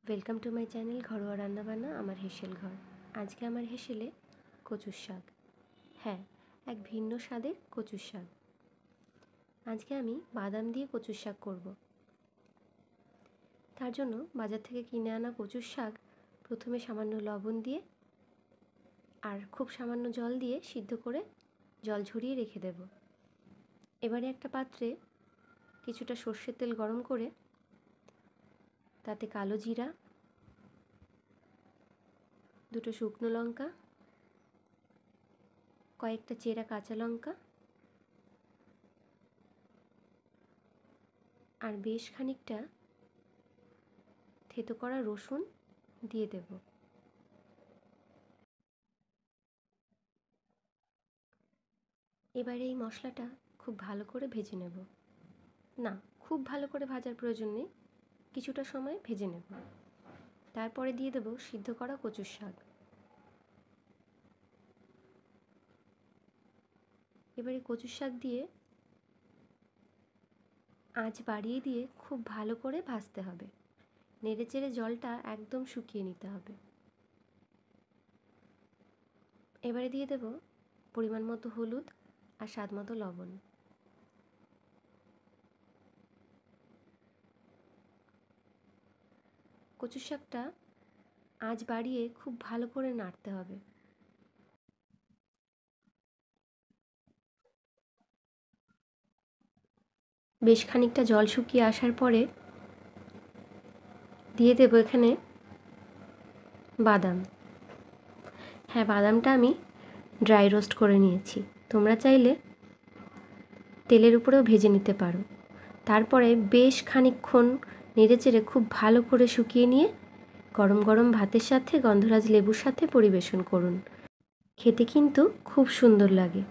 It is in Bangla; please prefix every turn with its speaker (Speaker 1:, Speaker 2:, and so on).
Speaker 1: ওয়েলকাম টু মাই চ্যানেল ঘরোয়া রান্নাবান্না আমার হেসেল ঘর। আজকে আমার হেসেলে কচুর শাক। হ্যাঁ, এক ভিন্ন স্বাদের কচুর শাক। আজকে আমি বাদাম দিয়ে কচুর শাক করব। তার জন্য বাজার থেকে কিনে আনা কচুর শাক প্রথমে সামান্য লবণ দিয়ে আর খুব সামান্য জল দিয়ে সিদ্ধ করে জল ঝরিয়ে রেখে দেব। এবারে একটা পাত্রে কিছুটা সর্ষের তেল গরম করে তাতে কালো জিরা, দুটো শুকনো লঙ্কা, কয়েকটা চেরা কাঁচা লঙ্কা আর বেশ খানিকটা থেতো করা রসুন দিয়ে দেব। এবারে এই মশলাটা খুব ভালো করে ভেজে নেব। না, খুব ভালো করে ভাজার প্রয়োজন নেই, কিছুটা সময় ভেজে নেব। তারপরে দিয়ে দেব সিদ্ধ করা কচুর শাক। এবারে কচুর শাক দিয়ে আঁচ বাড়িয়ে দিয়ে খুব ভালো করে ভাজতে হবে। নেড়েচেড়ে জলটা একদম শুকিয়ে নিতে হবে। এবারে দিয়ে দেব পরিমাণ মতো হলুদ আর স্বাদ মতো লবণ। কচুর শাকটা আঁচ বাড়িয়ে খুব ভালো করে নাড়তে হবে। বেশ খানিকটা জল শুকিয়ে আসার পরে দিয়ে দেব এখানে বাদাম। হ্যাঁ, বাদামটা আমি ড্রাই রোস্ট করে নিয়েছি। তোমরা চাইলে তেলের উপরেও ভেজে নিতে পারো। তারপরে বেশ খানিকক্ষণ নেড়েচেড়ে খুব ভালো করে শুকিয়ে নিয়ে গরম গরম ভাতের সাথে গন্ধরাজ লেবুর সাথে পরিবেশন করুন। খেতে কিন্তু খুব সুন্দর লাগে।